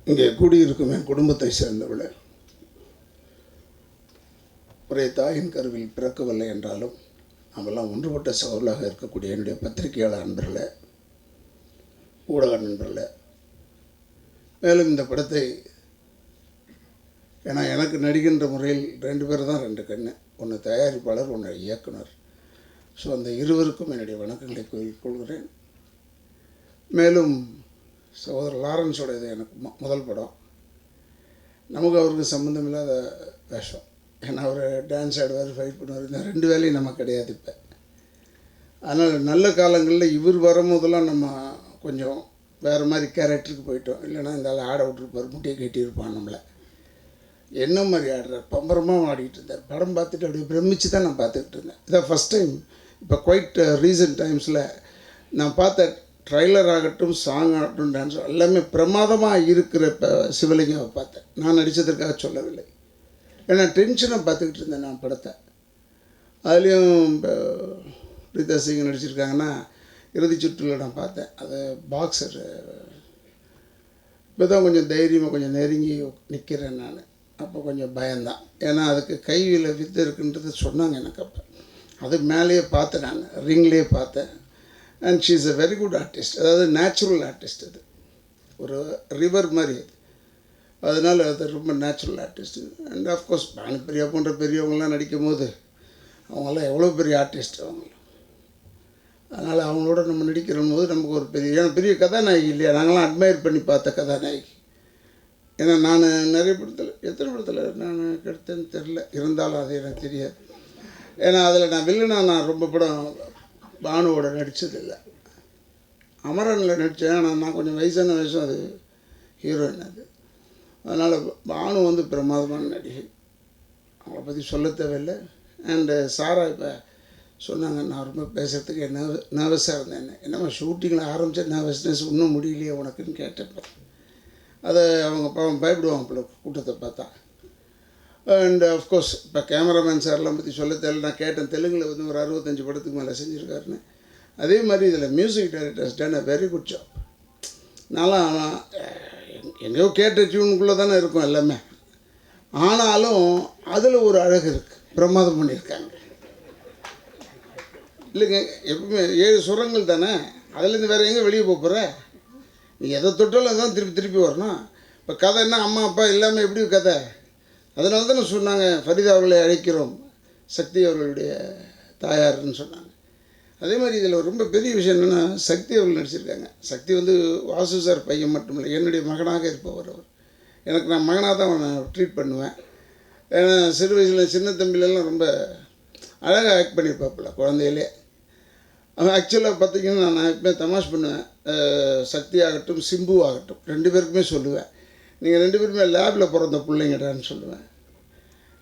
இங்கே கூடியிருக்கும் என் குடும்பத்தை சேர்ந்தவளே, ஒரே தாயின் கருவில் பிறக்கவில்லை என்றாலும் நம்மெல்லாம் ஒன்றுபட்ட சகோதரர்களாக இருக்கக்கூடிய என்னுடைய பத்திரிகையாளர் நண்பர்களே, ஊடக நண்பர்களே, மேலும் இந்த படத்தை ஏன்னா எனக்கு நடிக்கின்ற முறையில் 2 பேர் தான் 2 கண்ணு, ஒன்று தயாரிப்பாளர், ஒன்று இயக்குனர். ஸோ அந்த இருவருக்கும் என்னுடைய வணக்கங்களை கூறிக்கொள்கிறேன். மேலும் சகோதரர் லாரன்ஸோட இது எனக்கு முதல் படம். நமக்கு அவருக்கு சம்மந்தம் இல்லாத வேஷம். ஏன்னா அவர் டான்ஸ் ஆடுவார், ஃபைட் பண்ணுவார், இந்த 2 வேலையும் நமக்கு கிடையாது இப்போ. அதனால் நல்ல காலங்களில் இவர் வரும்போதெல்லாம் நம்ம கொஞ்சம் வேறு மாதிரி கேரக்டருக்கு போயிட்டோம். இல்லைன்னா இந்த ஆள் ஆட விட்டுருப்பார், முட்டியை கட்டியிருப்பான் நம்மளை. என்ன மாதிரி ஆடுறார், பம்பரமாக ஆடிக்கிட்டு இருந்தார். படம் பார்த்துட்டு அப்படியே பிரமிச்சு தான் நான் பார்த்துக்கிட்டு இருந்தேன். இதான் ஃபஸ்ட் டைம் இப்போ குவைட் ரீசன்ட் டைம்ஸில் நான் பார்த்த ட்ரைலர் ஆகட்டும், சாங் ஆகட்டும், டான்ஸ் எல்லாமே பிரமாதமாக இருக்கிற இப்போ சிவலிங்காவை பார்த்தேன். நான் நடித்ததற்காக சொல்லவில்லை, ஏன்னா டென்ஷனை பார்த்துக்கிட்டு இருந்தேன் நான் படத்தை. அதுலேயும் இப்போ ரீதா சிங் நடிச்சிருக்காங்கன்னா இறுதி சுற்றில் நான் பார்த்தேன். அது பாக்ஸர். இப்போ தான் கொஞ்சம் தைரியமாக கொஞ்சம் நெருங்கி நிற்கிறேன் நான். அப்போ கொஞ்சம் பயம்தான், ஏன்னா அதுக்கு கையில் வித்து இருக்குன்றது சொன்னாங்க எனக்கு. அப்போ அது மேலேயே பார்த்தேன், நான் ரிங்லேயே பார்த்தேன். And she is a very good artist. அதாவது நேச்சுரல் ஆர்டிஸ்ட். அது ஒரு ரிவர் மாதிரி அது. அதனால் அது ரொம்ப natural artist. And of course Bhanupriya போன்ற பெரியவங்களாம் நடிக்கும் போது அவங்களாம் எவ்வளோ பெரிய ஆர்டிஸ்ட் அவங்க. அதனால் அவங்களோட நம்ம நடிக்கிற போது நமக்கு ஒரு பெரிய கதாநாயகி இல்லையா, நாங்களாம் அட்மையர் பண்ணி பார்த்த கதாநாயகி. ஏன்னா நான் நிறைய படத்தில், எத்தனை படத்தில் நான் கெடுத்தேன்னு தெரில, இருந்தாலும் அது எனக்கு தெரியாது. ஏன்னா அதில் நான் வில்லனா நான் ரொம்ப படம் பானுவோட நடித்ததில்லை. அமரனில் நடித்தேன், ஆனால் நான் கொஞ்சம் வயசான வயசும் அது ஹீரோயின் அது. அதனால் பானு வந்து பிரமாதமான நடிகை, அவங்கள பற்றி சொல்ல தேவையில்லை. அண்டு சாரா இப்போ சொன்னாங்க, நான் ரொம்ப பேசுகிறதுக்கு நர்வஸாக இருந்தேன். என்னம்மா ஷூட்டிங்கில் ஆரம்பித்த நர்வஸ்னஸ் இன்னும் முடியலையே உனக்குன்னு கேட்டப்போ, அதை அவங்க பயப்படுவாங்க போல கூட்டத்தை பார்த்தா. அண்ட் ஆஃப்கோர்ஸ் இப்போ கேமராமேன் சார்லாம் பற்றி சொல்ல தேவையில்லை. நான் கேட்டேன், தெலுங்கில் வந்து ஒரு 65 படத்துக்கு மேலே செஞ்சுருக்காருன்னு. அதே மாதிரி இதில் music directors done a very good job. நான்லாம் எங்கேயோ கேட்ட டியூனுக்குள்ளே தானே இருக்கும் எல்லாமே, ஆனாலும் அதில் ஒரு அழகு இருக்குது, பிரமாதம் பண்ணியிருக்காங்க. இல்லைங்க, எப்பவுமே 7 சுரங்கள் தானே, அதுலேருந்து வேறு எங்கே வெளியே போகிற? நீ எதை தொட்டாலும் தான் திருப்பி வரணும். இப்போ கதைன்னா அம்மா அப்பா இல்லாமல் எப்படி கதை? அதனால தானே சொன்னாங்க, ஃபரிதா அவர்களை அழைக்கிறோம், சக்தி அவர்களுடைய தாயார்னு சொன்னாங்க. அதே மாதிரி இதில் ரொம்ப பெரிய விஷயம் என்னென்னா, சக்தி அவர்கள் நடிச்சிருக்காங்க. சக்தி வந்து வாசு சார் பையன் மட்டும் இல்லை, என்னுடைய மகனாக இருப்பவர் அவர். எனக்கு நான் மகனாக தான் அவனை ட்ரீட் பண்ணுவேன். ஏன்னா சிறு வயசில் சின்ன தம்பிலெல்லாம் ரொம்ப அழகாக ஆக்ட் பண்ணியிருப்பாப்புல குழந்தையிலே. அவன் ஆக்சுவலாக பார்த்திங்கன்னா நான் எப்பவுமே தமாஷ் பண்ணுவேன். சக்தி ஆகட்டும், சிம்பு ஆகட்டும், 2 பேருக்குமே சொல்லுவேன், நீங்கள் 2 பேருமே லேபில் பிறந்த பிள்ளைங்கடான்னு சொல்லுவேன்.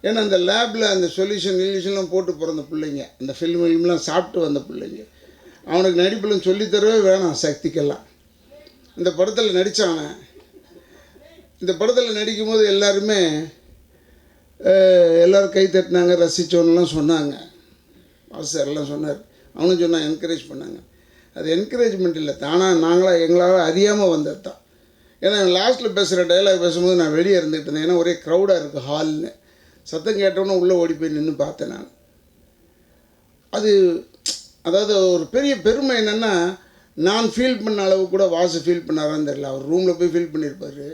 ஏன்னா அந்த லேபில் அந்த சொல்யூஷன்லாம் போட்டு பிறந்த பிள்ளைங்க, அந்த ஃபில்ம்லாம் சாப்பிட்டு வந்த பிள்ளைங்க. அவனுக்கு நடிப்புலாம் சொல்லித்தரவே வேணாம் சக்திக்கெல்லாம். இந்த படத்தில் நடித்தான். இந்த படத்தில் நடிக்கும்போது எல்லாருமே எல்லோரும் கை தட்டினாங்க, ரசித்தோன்னெலாம் சொன்னாங்க. வாசர்லாம் சொன்னார், அவனும் சொன்னான், என்கரேஜ் பண்ணாங்க. அது என்கரேஜ்மெண்ட் இல்லை, தானாக நாங்களாக எங்களால் அறியாமல் வந்தது தான். ஏன்னா லாஸ்ட்டில் பேசுகிற டைலாக் பேசும்போது நான் வெளியே இருந்துகிட்டு இருந்தேன். ஏன்னா ஒரே க்ரௌடாக இருக்குது ஹால்னு. சத்தம் கேட்டோன்னே உள்ளே ஓடி போய் நின்று பார்த்தேன் நான். அதாவது ஒரு பெரிய பெருமை என்னென்னா, நான் ஃபீல் பண்ண அளவு கூட வாசு ஃபீல் பண்ணாரான்னு தெரியல. அவர் ரூமில் போய் ஃபீல் பண்ணியிருப்பார்.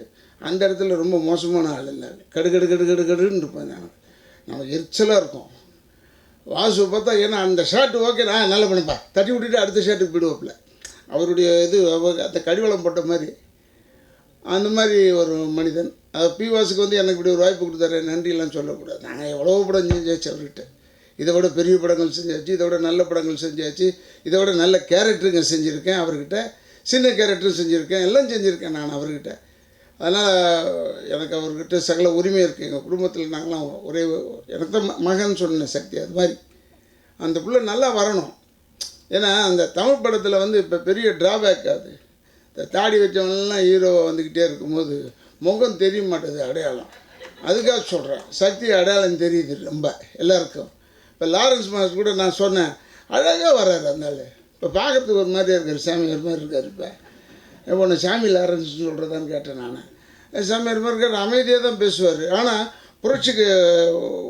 அந்த இடத்துல ரொம்ப மோசமான ஆள் இல்லை, கடுன்னு இருப்பேன் நான். நமக்கு எரிச்சலாக இருக்கும். வாசுவை பார்த்தா, ஏன்னா அந்த ஷர்ட்டு ஓகே நான் நல்லா பண்ணப்பா, தட்டி விட்டுட்டு அடுத்த ஷர்ட்டுக்கு போயிடுவாப்பில். அவருடைய இது அந்த கடிவளம் போட்ட மாதிரி அந்த மாதிரி ஒரு மனிதன். பி வாசுக்கு வந்து எனக்கு இப்படி ஒரு வாய்ப்பு கொடுத்தாரு, நன்றியெல்லாம் சொல்லக்கூடாது. நாங்கள் எவ்வளோ படம் செஞ்சாச்சு அவர்கிட்ட. இதை விட பெரிய படங்கள் செஞ்சாச்சு, இதை விட நல்ல படங்கள் செஞ்சாச்சு, இதை விட நல்ல கேரக்டருங்க செஞ்சுருக்கேன் அவர்கிட்ட, சின்ன கேரக்டரும் செஞ்சுருக்கேன், எல்லாம் செஞ்சுருக்கேன் நான் அவர்கிட்ட. அதனால் எனக்கு அவர்கிட்ட சகல உரிமை இருக்குது. எங்கள் குடும்பத்தில் நாங்களாம் ஒரே, எனக்கு தான் மகன் சொன்ன சக்தி. அது மாதிரி அந்த பிள்ளை நல்லா வரணும். ஏன்னா அந்த தமிழ் படத்தில் வந்து இப்போ பெரிய ட்ராபேக் அது, இந்த தாடி வச்சவனெல்லாம் ஹீரோ வந்துக்கிட்டே இருக்கும்போது முகம் தெரிய மாட்டேது, அடையாளம். அதுக்காக சொல்கிறேன், சக்தி அடையாளம் தெரியுது ரொம்ப எல்லாருக்கும். இப்போ லாரன்ஸ் மாஸ்டர் கூட நான் சொன்னேன், அழகாக வர்றாரு அந்த ஆள். இப்போ பார்க்குறதுக்கு ஒரு மாதிரியாக இருக்கார், சாமி ஒரு மாதிரி இருக்கார். இப்போ ஒன்று சாமி லாரன்ஸ் சொல்கிறதான்னு கேட்டேன் நான். சாமியார் மாதிரி இருக்கார், அமைதியாக தான் பேசுவார். ஆனால் புரட்சிக்கு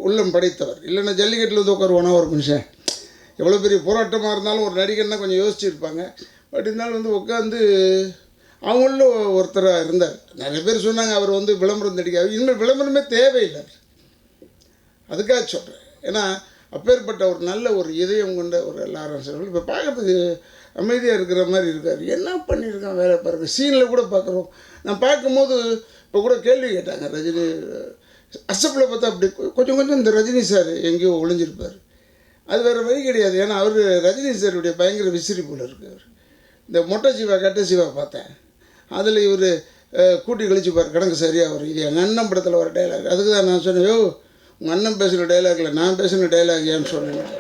உள்ளம் படைத்தவர். இல்லைன்னா ஜல்லிக்கட்டில் வந்து உட்காருவானா ஒரு மனுஷன்? எவ்வளோ பெரிய போராட்டமாக இருந்தாலும் ஒரு நடிகர்னால் கொஞ்சம் யோசிச்சுருப்பாங்க. பட் இருந்தாலும் வந்து உட்காந்து அவங்களும் ஒருத்தராக இருந்தார். நிறைய பேர் சொன்னாங்க அவர் வந்து விளம்பரம் நடிக்காது. இனிமேல் விளம்பரமே தேவையில்லை, அதுக்காக சொல்கிறேன். ஏன்னா அப்பேற்பட்ட ஒரு நல்ல ஒரு இதயம் கொண்ட ஒரு லாரன்ஸ் அவர்கள் இப்போ பார்க்குறதுக்கு அமைதியாக இருக்கிற மாதிரி இருக்கார். என்ன பண்ணியிருக்கான் வேலை பாருங்கள். சீனில் கூட பார்க்குறோம். நான் பார்க்கும்போது இப்போ கூட கேள்வி கேட்டாங்க, ரஜினி அசப்பில் பார்த்தா அப்படி கொஞ்சம் கொஞ்சம் இந்த ரஜினி சார் எங்கேயோ ஒளிஞ்சிருப்பார். அது வேறு வழி கிடையாது. ஏன்னா அவர் ரஜினி சாருடைய பயங்கர விசிறிப்புல இருக்கார். இந்த மொட்டை சிவா கட்ட சிவா பார்த்தேன், அதில் இவர் கூட்டி கழிச்சுப்பார் கணக்கு சரியாக வரும். இது எங்கள் அண்ணன் படத்தில் வர டைலாக். அதுக்கு தான் நான் சொன்னேன், யோ உங்கள் அண்ணன் பேசுகிற டைலாக்ல நான் பேசுகிற டைலாக் ஏன்னு சொன்னேன்.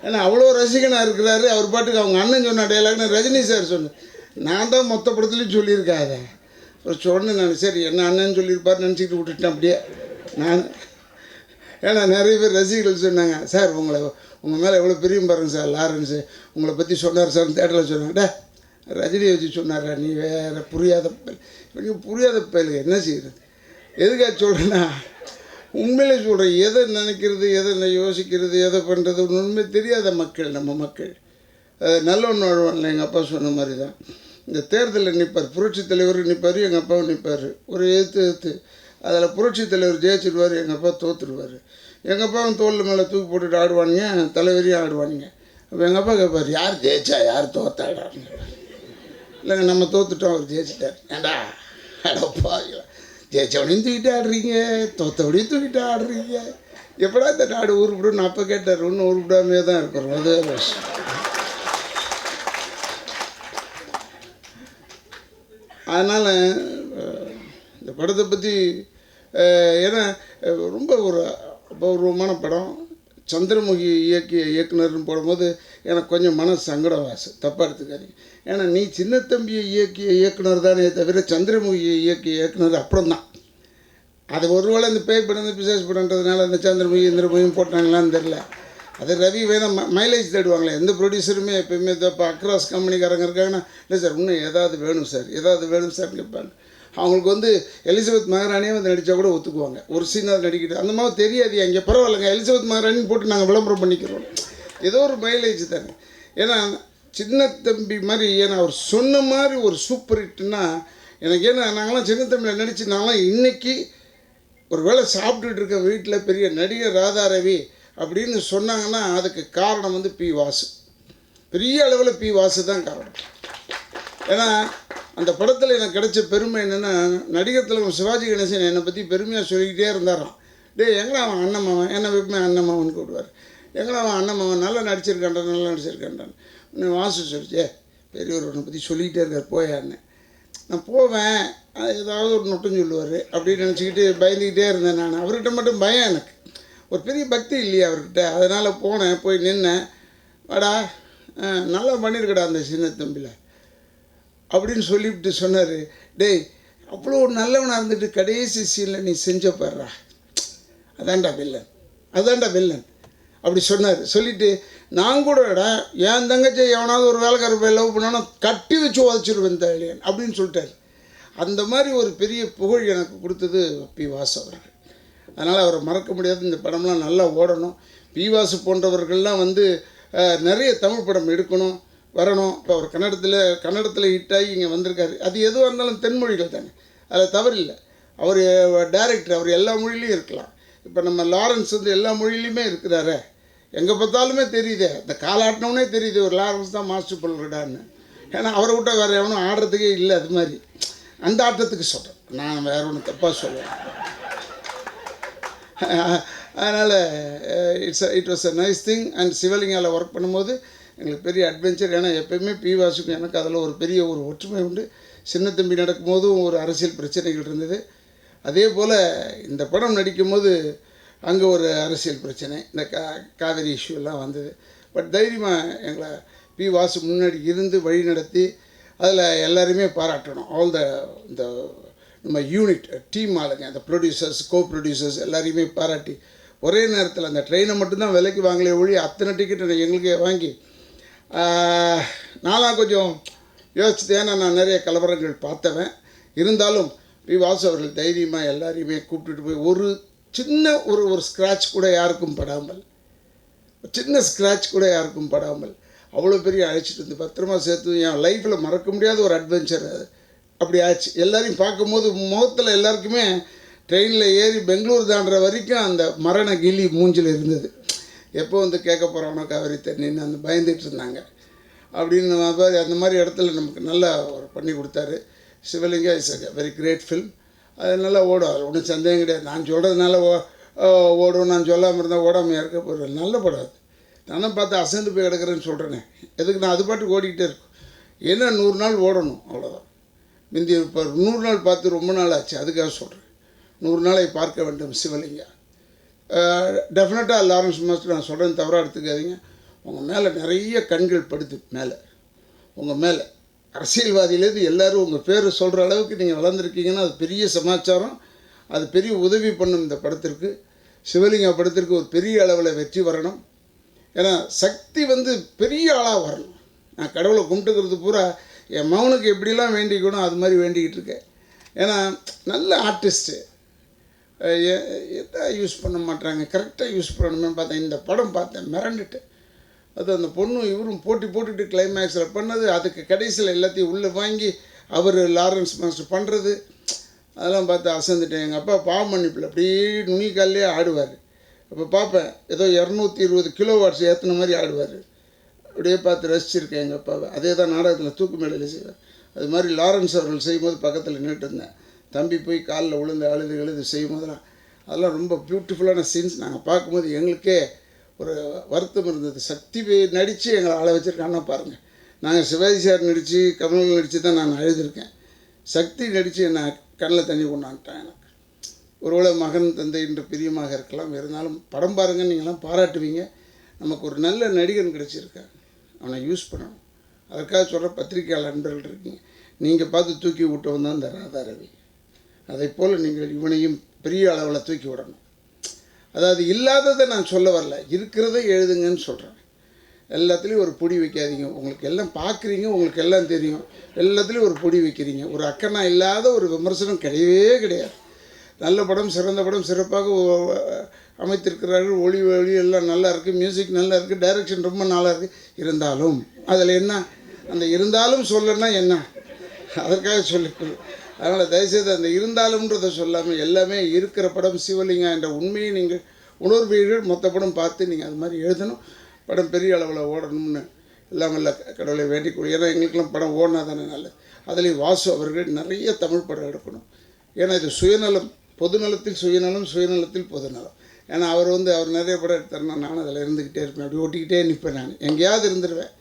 ஏன்னா அவ்வளோ ரசிகனாக இருக்கிறாரு. அவர் பாட்டுக்கு அவங்க அண்ணன் சொன்ன டைலாக்னு ரஜினி சார் சொன்னேன். நான் தான் மொத்த படத்துலையும் சொல்லியிருக்கேன். அதை ஒரு சொன்னேன் நான். சரி என்ன அண்ணன் சொல்லியிருப்பார் நினச்சிக்கிட்டு விட்டுட்டேன் அப்படியே நான். ஏன்னா நிறைய பேர் ரசிகர்கள் சொன்னாங்க, சார் உங்கள் மேலே எவ்வளோ பிரியம் பாருங்க சார் லாரன்ஸு, உங்களை பற்றி சொன்னார் சார் தேட்டரில் சொன்னாங்க. ரஜினியை வச்சு சொன்னாரா நீ வேறு புரியாத பயல். இப்போ நீங்கள் புரியாத பயலுங்க என்ன செய்கிறது? எதுக்காக சொல்கிறேன்னா உண்மையிலே சொல்கிறேன். எதை நினைக்கிறது, எதை யோசிக்கிறது, எதை பண்ணுறது உண்மை தெரியாத மக்கள் நம்ம மக்கள். நல்லொன்று வாழ்வான்ல எங்கள் அப்பா சொன்ன மாதிரி தான். இந்த தேர்தலில் நிற்பார், புரட்சி தலைவர் நிற்பார், எங்கள் அப்பாவும் நிற்பார். ஒரு எழுத்து அதில் புரட்சி தலைவர் ஜெயிச்சிடுவார், எங்கள் அப்பா தோற்றுடுவார். எங்கள் அப்பாவும் தோல் மேலே தூக்கி போட்டுட்டு ஆடுவானுங்க, தலைவரியும் ஆடுவானுங்க. அப்போ எங்கள் அப்பா கேட்பார், யார் ஜெயிச்சா யார் தோத்தாடான்னு. இல்லைங்க நம்ம தோத்துட்டோம், அவர் ஜெயிச்சிட்டார். ஏண்டா அடப்பா ஜெயிச்சவனையும் தூக்கிட்டு ஆடுறீங்க, தோத்தவனையும் தூக்கிட்டு ஆடுறீங்க, எப்படா இந்த நாடு உருப்பிடும்? அப்போ கேட்டார். ஒன்றும் உருப்பிடாமே தான் இருக்கிறோம். அது விஷயம். அதனால் இந்த படத்தை பற்றி ஏன்னா ரொம்ப ஒரு அபூர்வமான படம். சந்திரமுகி இயக்கிய இயக்குனர்னு போடும்போது எனக்கு கொஞ்சம் மன சங்கடம் வாசு, தப்பாக எடுத்துக்காதீங்க. ஏன்னா நீ சின்ன தம்பியை இயக்கிய இயக்குனர் தானே தவிர சந்திரமுகியை இயக்கிய இயக்குனர் அப்புறம் தான். அது ஒருவேளை இந்த பேய் படம் இந்த பிசாஸ் படம்ன்றதுனால அந்த சந்திரமுகி இந்திரமுகியும் போட்டாங்களான்னு தெரில. அது ரவி வேணால் மைலேஜ் தேடுவாங்களே. எந்த ப்ரொடியூசருமே எப்போயுமே இப்போ அக்ராஸ் கம்பெனிக்காரங்க இருக்காங்கன்னா, இல்லை சார் இன்னும் ஏதாவது வேணும் சார், ஏதாவது வேணும் சார்னு கேட்பாங்க. அவங்களுக்கு வந்து எலிசபெத் மகாராணியே வந்து நடித்தா கூட ஒத்துக்குவாங்க. ஒரு சீனாக நடிக்கிட்டு அந்த மாதிரி தெரியாது. அங்கே பரவாயில்லைங்க எலிசபெத் மகாராணின்னு போட்டு நாங்கள் விளம்பரம் பண்ணிக்கிறோம். ஏதோ ஒரு மைலேஜ் தானே. ஏன்னா சின்ன தம்பி மாதிரி, ஏன்னா அவர் சொன்ன மாதிரி ஒரு சூப்பர் ஹிட்னா எனக்கு. ஏன்னா நாங்களாம் சின்ன தம்பியில் நடித்து நாங்களாம் இன்றைக்கி ஒரு வேளை சாப்பிட்டுட்டு இருக்க வீட்டில் பெரிய நடிகர் ராதாரவி அப்படின்னு சொன்னாங்கன்னா அதுக்கு காரணம் வந்து பி வாசு. பெரிய அளவில் பி வாசு தான் காரணம். ஏன்னா அந்த படத்தில் எனக்கு கிடைச்ச பெருமை என்னென்னா, நடிகர் தலைவர் சிவாஜி கணேசன் என்னை பற்றி பெருமையாக சொல்லிக்கிட்டே இருந்தாராம். எங்கடா அவன் அண்ணன் மாவன், என்னை எப்பவுமே அண்ணன் மாவன் கூப்பிடுவார். எங்கடா அவன் அண்ணன் மாவன் நல்லா நடிச்சிருக்கான்டான், நல்லா நடிச்சிருக்கான்டான். இன்னும் வாசு சொல்லிச்சே பெரியவர் உன்னை பற்றி சொல்லிக்கிட்டே இருக்கார் போயான்னு. நான் போவேன், ஏதாவது ஒரு நொட்டும் சொல்லுவார் அப்படின்னு நினச்சிக்கிட்டு பயந்துக்கிட்டே இருந்தேன் நான். அவர்கிட்ட மட்டும் பயம் எனக்கு, ஒரு பெரிய பக்தி இல்லையா அவர்கிட்ட. அதனால் போனேன், போய் நின்னேன். வாடா நல்லா பண்ணியிருக்கடா அந்த சின்ன தம்பியில் அப்படின்னு சொல்லிவிட்டு சொன்னார். டேய் அவ்வளோ நல்லவனாக இருந்துட்டு கடைசி சீனில் நீ செஞ்ச பாடுறா, அதான்டா வில்லன், அதான்டா வில்லன் அப்படி சொன்னார். சொல்லிவிட்டு நான் கூடடா என் தங்கச்சி எவனாவது ஒரு வேலைக்கார போய் லவ் பண்ணாலும் கட்டி வச்சு உதச்சிடுவேன் தாலியன் அப்படின்னு சொல்லிட்டார். அந்த மாதிரி ஒரு பெரிய புகழ் எனக்கு கொடுத்தது பி வாசு அவர்கள். அதனால் அவரை மறக்க முடியாது. இந்த படம்லாம் நல்லா ஓடணும். பி வாசு போன்றவர்கள்லாம் வந்து நிறைய தமிழ் படம் எடுக்கணும், வரணும். இப்போ அவர் கன்னடத்தில் ஹிட்டாகி இங்கே வந்திருக்காரு. அது எதுவாக இருந்தாலும் தென்மொழிகள் தானே, அதில் தவறில்லை. அவர் டைரக்டர், அவர் எல்லா மொழியிலையும் இருக்கலாம். இப்போ நம்ம லாரன்ஸ் வந்து எல்லா மொழியிலையுமே இருக்கிறாரு. எங்கே பார்த்தாலுமே தெரியுது, இந்த காலாட்டினவுனே தெரியுது ஒரு லாரன்ஸ் தான் மாஸ்டர் பண்ணுறான்னு. ஏன்னா அவரை விட்டால் வேறு எவனும் ஆடுறதுக்கே இல்லை. அது மாதிரி அந்த ஆட்டத்துக்கு சொல்கிறேன் நான், வேறு ஒன்று தப்பாக சொல்லுவேன். அதனால் it was a nice thing. And சிவலிங்காவில் ஒர்க் பண்ணும்போது எங்களுக்கு பெரிய அட்வென்ச்சர். ஏன்னா எப்போயுமே பி வாசுக்கும் எனக்கு அதில் ஒரு பெரிய ஒரு ஒற்றுமை உண்டு. சின்ன தம்பி நடக்கும்போதும் ஒரு அரசியல் பிரச்சனைகள் இருந்தது. அதே போல் இந்த படம் நடிக்கும்போது அங்கே ஒரு அரசியல் பிரச்சனை, இந்த காவிரி இஷ்யூலாம் வந்தது. பட் தைரியமாக எங்களை பி வாசு முன்னாடி இருந்து வழி நடத்தி அதில் எல்லாருமே பாராட்டணும். ஆல் இந்த நம்ம யூனிட் டீம் ஆளுங்க, அந்த ப்ரொடியூசர்ஸ், கோ ப்ரொடியூசர்ஸ் எல்லாரையுமே பாராட்டி ஒரே நேரத்தில் அந்த ட்ரெயினை மட்டும்தான் விலைக்கு வாங்கலே ஒழி அத்தனை டிக்கெட்டை எங்களுக்கே வாங்கி நான்லாம் கொஞ்சம் யோசிச்சுட்டு, ஏன்னா நான் நிறைய கலவரங்கள் பார்த்தவன். இருந்தாலும் பி வாசு அவர்கள் தைரியமாக எல்லாரையுமே கூப்பிட்டுட்டு போய் ஒரு சின்ன ஒரு ஸ்க்ராட்ச் கூட யாருக்கும் படாமல், சின்ன ஸ்க்ராட்ச் கூட யாருக்கும் படாமல் அவ்வளோ பெரிய அழைச்சிட்டு வந்து பத்திரமா சேர்த்து என் லைஃப்பில் மறக்க முடியாத ஒரு அட்வென்ச்சர் அது. அப்படி ஆச்சு. எல்லாரையும் பார்க்கும்போது முகத்தில் எல்லாருக்குமே ட்ரெயினில் ஏறி பெங்களூர் தாண்டுற வரைக்கும் அந்த மரண கிளி மூஞ்சில் இருந்தது. எப்போ வந்து கேட்க போகிறோம்னா காவிரி தண்ணின்னு அந்த பயந்துட்டு இருந்தாங்க. அப்படின்னு மாதிரி அந்த மாதிரி இடத்துல நமக்கு நல்லா ஒரு பண்ணி கொடுத்தாரு. Sivalinga is a very great film. அது நல்லா ஓடும், அது ஒன்றும் சந்தேகம் கிடையாது. நான் சொல்கிறதுனால ஓடும், நான் சொல்லாமல் இருந்தால் ஓடாமல் இருக்க போகிறது. நல்ல படம் அது. நானும் பார்த்து அசந்து போய் கிடக்கிறேன்னு சொல்கிறேனே, எதுக்கு நான் அது பாட்டுக்கு ஓடிக்கிட்டே இருக்கும். ஏன்னா 100 நாள் ஓடணும், அவ்வளோதான். முந்தி இப்போ 100 நாள் பார்த்து ரொம்ப நாள் ஆச்சு, அதுக்காக சொல்கிறேன். 100 நாளை பார்க்க வேண்டும் சிவலிங்கா. டெஃபினட்டாக லாரன்ஸ் மாஸ்டர் நான் சொல்கிறேன், தவறாக எடுத்துக்காதீங்க. உங்கள் மேலே நிறைய கண்கள் படுது, மேலே உங்கள் மேலே அரசியல்வாதியிலேருந்து எல்லோரும் உங்கள் பேர் சொல்கிற அளவுக்கு நீங்கள் வளர்ந்துருக்கீங்கன்னா அது பெரிய சமாச்சாரம். அது பெரிய உதவி பண்ணும் இந்த படத்திற்கு. சிவலிங்கா படத்திற்கு ஒரு பெரிய அளவில் வெற்றி வரணும். ஏன்னா சக்தி வந்து பெரிய ஆளாக வரணும். நான் கடவுளை கும்பிட்டுக்கிறது பூரா என் மகனுக்கு எப்படிலாம் வேண்டிக்கணும் அது மாதிரி வேண்டிக்கிட்டு இருக்கேன். ஏன்னா நல்ல ஆர்டிஸ்ட்டு எதை யூஸ் பண்ண மாட்டாங்க, கரெக்டாக யூஸ் பண்ணணுமே பார்த்தேன். இந்த படம் பார்த்தேன், மிரண்டுட்டு. அது அந்த பொண்ணும் இவரும் போட்டுட்டு கிளைமேக்ஸில் பண்ணது, அதுக்கு கடைசியில் எல்லாத்தையும் உள்ளே வாங்கி அவர் லாரன்ஸ் மாஸ்டர் பண்ணுறது, அதெல்லாம் பார்த்து அசந்துட்டேன். எங்கள் அப்பா பாவ மன்னிப்பில் அப்படியே நுனிக்காலே ஆடுவார். அப்போ பார்ப்பேன், ஏதோ 220 கிலோவாட்ஸ் ஏற்றின மாதிரி ஆடுவார். அப்படியே பார்த்து ரசிச்சிருக்கேன் எங்கள் அப்பாவை. அதே தான் நாடகத்தில் தூக்கு மேடையில் செய்வார். அது மாதிரி லாரன்ஸ் அவர்கள் செய்யும்போது பக்கத்தில் நின்றுட்டு இருந்தேன். தம்பி போய் காலில் விழுந்து அழுது செய்யும் போதெல்லாம் அதெல்லாம் ரொம்ப பியூட்டிஃபுல்லான சீன்ஸ். நாங்கள் பார்க்கும்போது எங்களுக்கே ஒரு வருத்தம் இருந்தது. சக்தி நடித்து எங்களை ஆள வச்சுருக்காங்கன்னா பாருங்கள். நாங்கள் சிவாஜி சார் நடித்து கமல் நடித்து தான் நான் அழுதுருக்கேன். சக்தி நடித்து என்னை கண்ணில் தண்ணி கொண்டான்ட்டான். எனக்கு ஒருவேளை மகன் தந்தை என்று பிரியமாக இருக்கலாம், இருந்தாலும் படம் பாருங்கள், நீங்களாம் பாராட்டுவீங்க. நமக்கு ஒரு நல்ல நடிகன் கிடச்சிருக்கேன், அவனை யூஸ் பண்ணணும். அதற்காக சொல்கிற பத்திரிகையாளர் நண்பர்கள் இருக்கீங்க, நீங்கள் பார்த்து தூக்கி விட்டவன் தான் இந்த ராதா ரவி. அதை போல் நீங்கள் இவனையும் பெரிய அளவில் தூக்கி விடணும். அதாவது இல்லாததை நான் சொல்ல வரல, இருக்கிறத எழுதுங்கன்னு சொல்கிறேன். எல்லாத்துலேயும் ஒரு பொடி வைக்காதீங்க. உங்களுக்கு எல்லாம் பார்க்குறீங்க, உங்களுக்கு எல்லாம் தெரியும், எல்லாத்துலேயும் ஒரு பொடி வைக்கிறீங்க. ஒரு அக்கறை இல்லாத ஒரு விமர்சனம் கிடையவே கிடையாது. நல்ல படம், சிறந்த படம், சிறப்பாக அமைத்திருக்கிறார்கள். ஒளி எல்லாம் நல்லா இருக்குது, மியூசிக் நல்லா இருக்குது, டைரக்ஷன் ரொம்ப நல்லா இருக்குது. இருந்தாலும் அதில் என்ன, அந்த இருந்தாலும் சொல்லணும்னா என்ன, அதற்காக சொல்லிக்கொள். அதனால் தயவுசெய்து அந்த இருந்தாலும்ன்றதை சொல்லாமல் எல்லாமே இருக்கிற படம் சிவலிங்கா என்ற உண்மையை நீங்கள் உணர்வீர்கள். மொத்த படம் பார்த்து நீங்கள் அது மாதிரி எழுதணும். படம் பெரிய அளவில் ஓடணும்னு எல்லாம் இல்லை கடவுளை வேண்டிக்கொள்ளும். ஏன்னா எங்களுக்கெல்லாம் படம் ஓடினா தானே நல்லது. அதுலேயும் வாசு அவர்கள் நிறைய தமிழ் படம் எடுக்கணும். ஏன்னா இது சுயநலம், பொதுநலத்தில் சுயநலம், சுயநலத்தில் பொதுநலம். ஏன்னா அவர் நிறைய படம் எடுத்தாருன்னா நானும் அதில் இருந்துக்கிட்டே இருப்பேன், அப்படி ஓட்டிக்கிட்டே நிற்பேன். நான் எங்கேயாவது இருந்துருவேன்.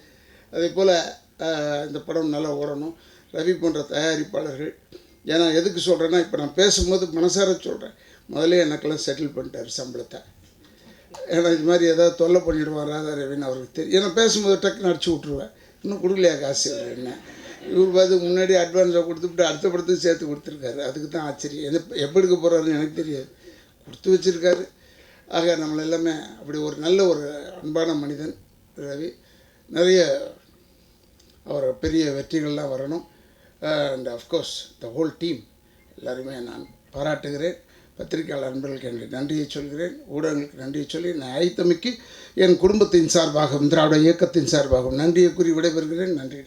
அதே போல் இந்த படம் நல்லா ஓடணும். ரவி போன்ற தயாரிப்பாளர்கள், ஏன்னா எதுக்கு சொல்கிறேன்னா, இப்போ நான் பேசும்போது மனசார சொல்கிறேன், முதல்ல எனக்கெல்லாம் செட்டில் பண்ணிட்டார் சம்பளத்தை. ஏன்னா இது மாதிரி ஏதாவது தொல்லை பண்ணிவிடுவான் ராதா ரவின்னு அவருக்கு தெரியும். ஏன்னா பேசும்போது டக்குன்னு அடிச்சு விட்ருவேன். இன்னும் கொடுக்கலையா காசு என்ன, இவர் பார்த்து முன்னாடி அட்வான்ஸாக கொடுத்துட்டு அடுத்த படத்துக்கு சேர்த்து கொடுத்துருக்காரு. அதுக்கு தான் ஆச்சரியம். எப்படி எடுக்க போகிறாருன்னு எனக்கு தெரியாது, கொடுத்து வச்சுருக்காரு. ஆக நம்மளை எல்லாமே அப்படி ஒரு நல்ல ஒரு அன்பான மனிதன் ரவி. நிறைய அவர் பெரிய வெற்றிகள்லாம் வரணும். And of course the whole team எல்லாருமே நான் பாராட்டுகிறேன். பத்திரிகையாளர் நண்பர்களுக்கு என்னுடைய நன்றியை சொல்கிறேன், ஊடகங்களுக்கு நன்றியை சொல்லி நான் அழைத்தமைக்கு என் குடும்பத்தின் சார்பாகவும் திராவிட இயக்கத்தின் சார்பாகவும் நன்றியை கூறி விடைபெறுகிறேன். நன்றி.